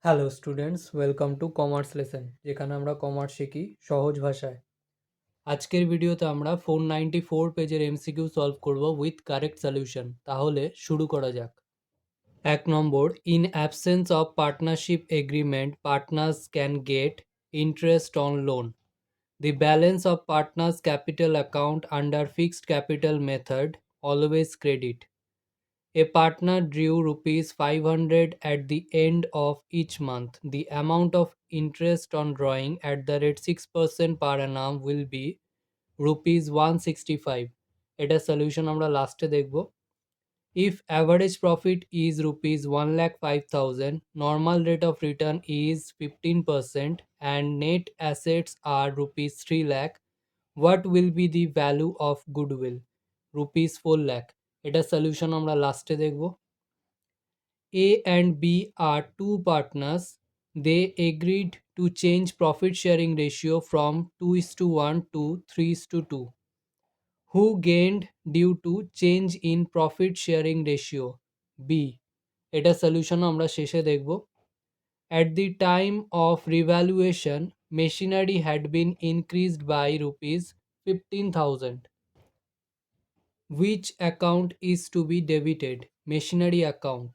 Hello students, welcome to commerce lesson, যেখানে আমরা commerce শিখি সহজ ভাষায়। আজকের ভিডিওতে আমরা 494 পেজের এমসিকিউ সলভ করব উইথ কারেক্ট সলিউশন। তাহলে শুরু করা যাক। 1 নম্বর, in absence of partnership agreement partners can get interest on loan. The balance of partners capital account under fixed capital method always credit. A partner drew rupees 500 at the end of each month. The amount of interest on drawing at the rate 6% per annum will be rupees 165. এটা solution আমরা লাস্টে দেখব। If average profit is rupees 1,05,000, normal rate of return is 15% and net assets are rupees 3 lakh, what will be the value of goodwill? Rupees 4 lakh. এটা solution আমরা লাস্টে দেখব। A and B are two partners. They agreed to change profit sharing ratio from 2:1 to 3:2. Who gained due to change in profit sharing ratio? B. এটা solution আমরা শেষে দেখব। At the time of revaluation, machinery had been increased by rupees 15,000. Which account is to be debited? Machinery account.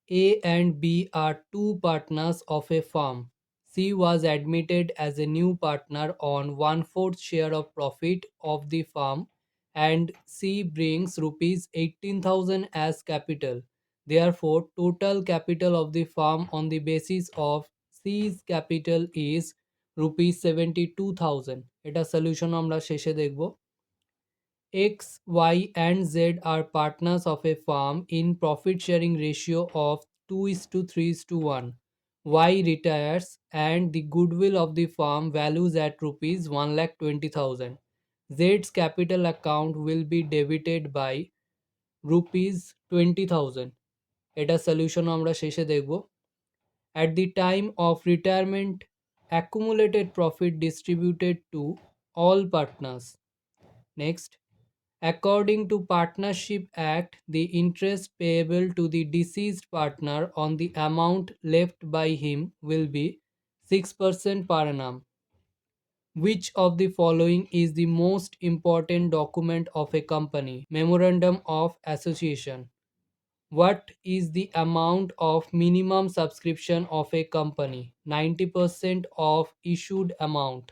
A and B are two partners of a firm. C was admitted as a new partner on 1/4 share of profit of the firm and C brings rupees 18,000 as capital. Therefore, total capital of the firm on the basis of C's capital is rupees 72,000. এটা solution আমরা শেষে দেখব। X, Y and Z are partners of a firm in profit sharing ratio of 2:3:1. Y retires and the goodwill of the firm values at rupees 1,20,000. Z's capital account will be debited by rupees 20,000. এটা solution আমরা শেষে দেখব। At the time of retirement, accumulated profit distributed to all partners. Next, according to Partnership Act, the interest payable to the deceased partner on the amount left by him will be 6% per annum. Which of the following is the most important document of a company? Memorandum of Association. What is the amount of minimum subscription of a company? 90% of issued amount.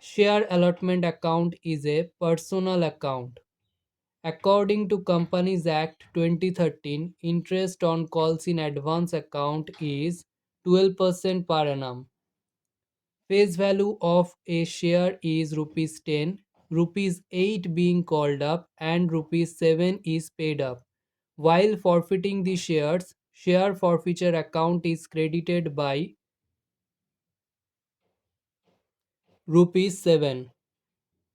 Share allotment account is a personal account. According to Companies Act 2013, interest on calls in advance account is 12% per annum. Face value of a share is rupees 10, rupees 8 being called up and rupees 7 is paid up. While forfeiting the shares, share forfeiture account is credited by rupees 7.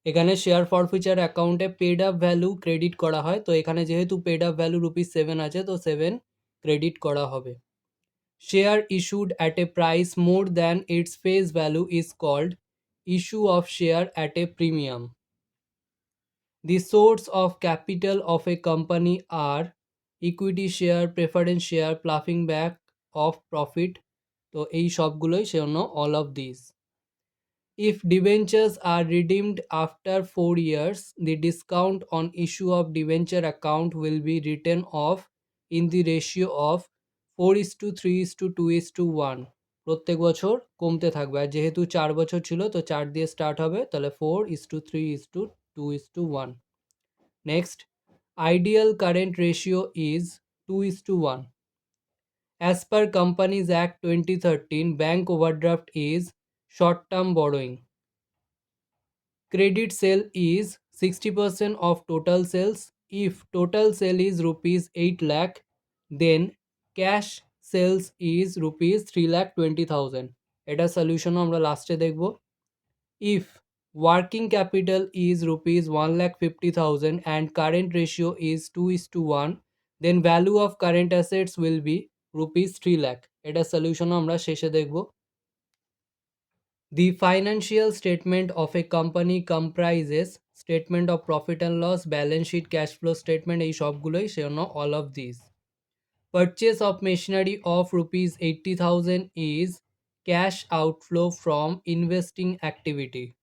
এখানে share ফরফিচার অ্যাকাউন্টে paid up value credit করা হয়, তো এখানে যেহেতু paid up value rupees 7 আছে, তো 7 credit করা হবে। Share issued at a price more than its face value is called issue of share at a premium. The source of capital of a company are equity share, preference share, ploughing back of profit. তো এই সবগুলোই সেজন্য all of this. If debentures are redeemed after 4 years, the discount on issue of debenture account will be written off in the ratio of 4:3:2:1. প্রত্যেক বছর কমতে থাকবে, আর যেহেতু 4 বছর ছিল তো 4 দিয়ে স্টার্ট হবে, তাহলে 4:3:2:1. Next, ideal current ratio is 2:1. As per Companies Act 2013, bank overdraft is short term borrowing. Credit sale is 60% of total sales. If total sale is rupees 8 lakh, then cash sales is rupees 3,20,000. এটা solution আমরা লাস্টে দেখব। If working capital is rupees 1,50,000 and current ratio is 2:1, then value of current assets will be rupees 3 lakh. এটা solution আমরা শেষে দেখব। The financial statement of a company comprises statement of profit and loss, balance sheet, cash flow statement, এই সবগুলোই সেজন্য all of these. Purchase of machinery of rupees 80,000 is cash outflow from investing activity.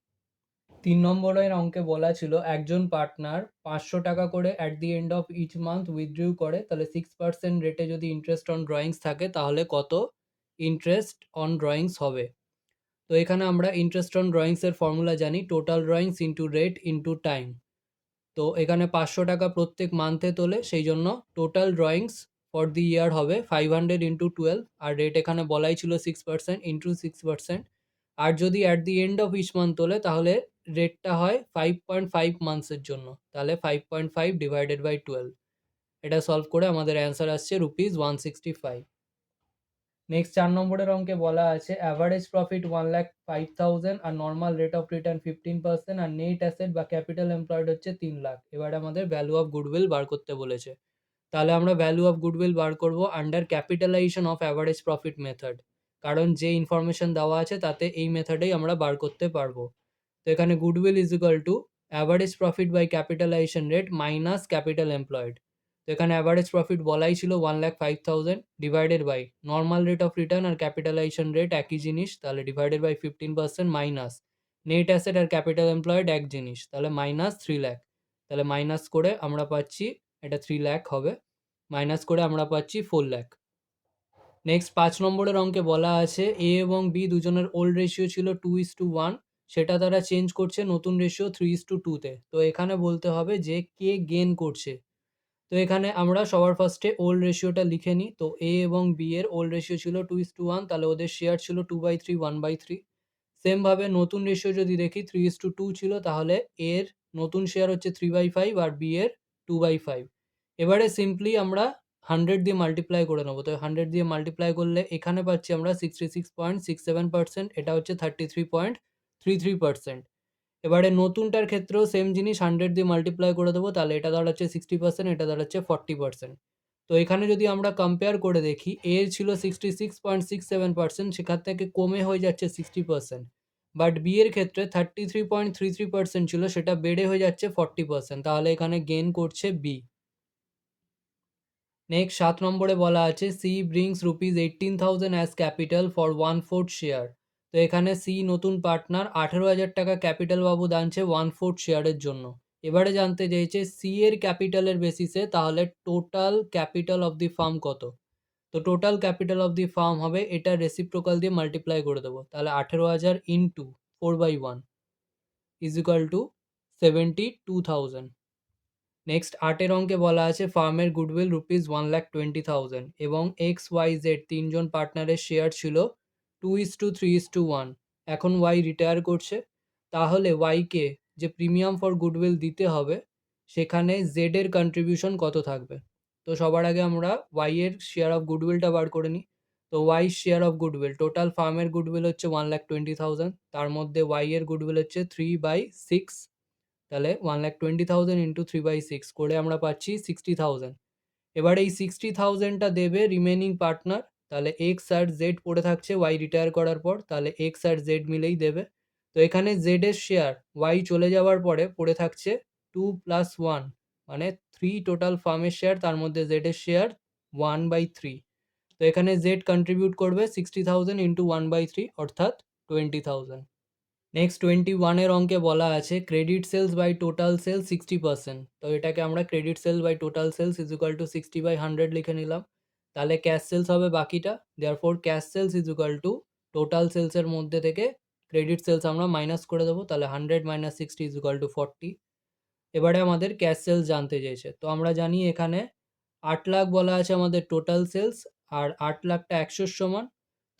3 নম্বরের অঙ্কে বলা ছিল একজন partner 500 টাকা করে at the end of each month withdraw করে, তাহলে 6% রেটে যদি ইন্টারেস্ট অন ড্রয়িংস থাকে তাহলে কত ইন্টারেস্ট অন ড্রয়িংস হবে। তো এখানে আমরা ইন্টারেস্ট অন ড্রয়িংসের ফর্মুলা জানি, total drawings into rate into time. তো এখানে 500 টাকা প্রত্যেক মান্থে তোলে, সেই জন্য টোটাল ড্রয়িংস ফর দি ইয়ার হবে 500 ইন্টু 12, আর রেট এখানে বলাই ছিল 6% ইন্টু 6%। আর যদি at the end of each month তোলে তাহলে রেটটা হয় 5.5 মান্থসের জন্য, তাহলে 5.5 ডিভাইডেড বাই 12। এটা সলভ করে আমাদের অ্যান্সার আসছে ₹165। নেক্সট 4 নম্বরের অঙ্কে বলা আছে অ্যাভারেজ প্রফিট 1,05,000 আর নর্মাল রেট অফ রিটার্ন 15% আর নেট অ্যাসেট বা ক্যাপিটাল এমপ্লয়েড হচ্ছে 3 লাখ। এবারে আমাদের ভ্যালু অফ গুডউইল বার করতে বলেছে, তাহলে আমরা ভ্যালু অফ গুডউইল বার করব under capitalisation of average profit method, কারণ যে ইনফরমেশন দেওয়া আছে তাতে এই মেথডেই আমরা বার করতে পারবো। তো এখানে goodwill is equal to average profit by capitalisation rate minus capital employed. তো এখানে অ্যাভারেজ প্রফিট বলাই ছিল 1,05,000 divided by normal rate of return আর ক্যাপিটালাইজেশন রেট একই জিনিস, তাহলে divided by 15% minus net asset আর ক্যাপিটাল এমপ্লয়েড এক জিনিস, তাহলে মাইনাস 3 লাখ। তাহলে মাইনাস করে আমরা পাচ্ছি, এটা 3 লাখ হবে, মাইনাস করে আমরা পাচ্ছি 4 লাখ। নেক্সট 5 নম্বরের অঙ্কে বলা আছে এ এবং বি দুজনের ওল্ড রেশিও ছিল 2:1, সেটা তারা চেঞ্জ করছে নতুন রেশিও 3:2-তে। তো এখানে বলতে হবে যে কে গেন করছে। তো এখানে আমরা সবার ফার্স্টে ওল্ড রেশিওটা লিখে নিই। তো এ এবং বি এর ওল্ড রেশিও ছিল 2:1, তাহলে ওদের শেয়ার ছিল 2/3 1/3। সেমভাবে নতুন রেশিও যদি দেখি 3:2 ছিল, তাহলে এর নতুন শেয়ার হচ্ছে 3/5 আর বি এর 2/5। এবারে সিম্পলি আমরা 100 দিয়ে মাল্টিপ্লাই করে নেবো। তো 100 দিয়ে মাল্টিপ্লাই করলে এখানে পাচ্ছি আমরা 66.67%, এটা হচ্ছে 33.33%। এবারে নতুনটার ক্ষেত্রেও সেম জিনিস 100 দিয়ে মাল্টিপ্লাই করে দেবো, তাহলে এটা দাঁড়াচ্ছে 60%, এটা দাঁড়াচ্ছে 40%। তো এখানে যদি আমরা কম্পেয়ার করে দেখি এর ছিল 66.67%, সেখান থেকে কমে হয়ে যাচ্ছে 60%, বাট বি এর ক্ষেত্রে 33.33% ছিল, সেটা বেড়ে হয়ে যাচ্ছে 40%, তাহলে এখানে গেইন করছে বি। নেক্সট 7 নম্বরে বলা আছে C brings ₹18,000 as capital for 1/4 share. তো এখানে সি নতুন পার্টনার 18,000 টাকা ক্যাপিটাল বাবদ আনছে 1/4 শেয়ারের জন্য। এবারে জানতে চাইছে সি এর ক্যাপিটালের বেসিসে তাহলে total capital of the farm কত। তো total capital of the farm হবে, এটা রেসিপ্রোকাল দিয়ে মাল্টিপ্লাই করে দেবো, তাহলে 18,000 into 4/1 is equal two 72,000। Next 8 অঙ্কে বলা আছে ফার্মের গুডউইল ₹1,20,000 এবং এক্স ওয়াই জেড তিনজন পার্টনারের শেয়ার ছিল 2:3:1। এখন ওয়াই রিটায়ার করছে, তাহলে ওয়াইকে যে প্রিমিয়াম ফর গুডউইল দিতে হবে সেখানে জেড এর কন্ট্রিবিউশন কত থাকবে। তো সবার আগে আমরা ওয়াই এর শেয়ার অফ গুডউইলটা বার করে নিই। তো Y share of goodwill, total ফার্মের গুডউইল হচ্ছে 1,20,000, তার মধ্যে ওয়াই এর গুডউইল হচ্ছে 3/6, তাহলে 1,20,000 ইন্টু 3/6 করে আমরা পাচ্ছি 60,000। এবার এই 60,000টা দেবে রিমেনিং পার্টনার, তাহলে এক্স আর জেড পড়ে থাকছে ওয়াই রিটায়ার করার পর, তাহলে এক্স আর জেড মিলেই দেবে। তো এখানে জেড এর শেয়ার ওয়াই চলে যাওয়ার পরে পড়ে থাকছে 2+1, মানে 3 টোটাল ফার্মের শেয়ার, তার মধ্যে জেড এর শেয়ার 1/3। তো এখানে জেড কন্ট্রিবিউট করবে 60,000 ইন্টু 1/3 অর্থাৎ 20,000। নেক্সট 21 অঙ্কে বলা আছে credit sales by total sales 60%। তো এটাকে আমরা credit sales by total sales is equal to 60/100 লিখে নিলাম, তাহলে ক্যাশ সেলস হবে বাকিটা। Therefore cash sales is equal to total সেলসের মধ্যে থেকে ক্রেডিট সেলস আমরা মাইনাস করে দেবো, তাহলে 100 মাইনাস 60 ইজ ইকুয়াল টু 40। এবারে আমাদের ক্যাশ সেলস জানতে চেয়েছে, তো আমরা জানি এখানে 8 লাখ বলা আছে আমাদের টোটাল সেলস, আর 8 লাখটা 100 সমান,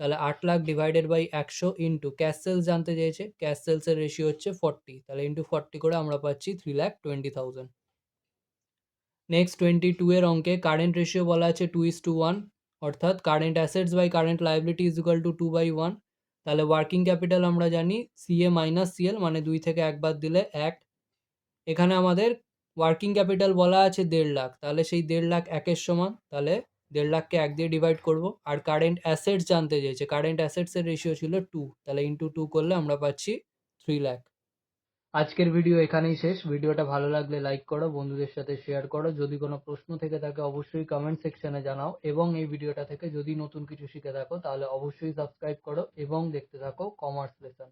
তাহলে 8 lakh divided by 100 into cash sales জানতে চেয়েছে, ক্যাশ সেলসের রেশিও হচ্ছে 40, তাহলে ইন্টু 40 করে আমরা পাচ্ছি 3,20,000। নেক্সট 22 এর অঙ্কে কারেন্ট রেশিও বলা আছে 2:1, অর্থাৎ current assets by current liability is equal to 2/1। তাহলে ওয়ার্কিং ক্যাপিটাল আমরা জানি সিএ মাইনাস সিএল, মানে 2 থেকে 1 বাদ দিলে 1। এখানে আমাদের ওয়ার্কিং ক্যাপিটাল বলা আছে 1.5 লাখ, তাহলে সেই 1.5 লাখ 1-এর সমান, তাহলে 1.5 লাখকে 1 দিয়ে ডিভাইড করব। আর কারেন্ট অ্যাসেটস জানতে চেয়েছে, কারেন্ট অ্যাসেটসের রেশিও ছিল 2, তাহলে ইন্টু 2 করলে আমরা পাচ্ছি 3 লাখ। আজকের ভিডিও এখানেই শেষ। ভিডিওটা ভালো লাগলে লাইক করো, বন্ধুদের সাথে শেয়ার করো। যদি কোনো প্রশ্ন থেকে থাকে অবশ্যই কমেন্ট সেকশনে জানাও, এবং এই ভিডিওটা থেকে যদি নতুন কিছু শিখে থাকো তাহলে অবশ্যই সাবস্ক্রাইব করো এবং দেখতে থাকো কমার্স লেসন।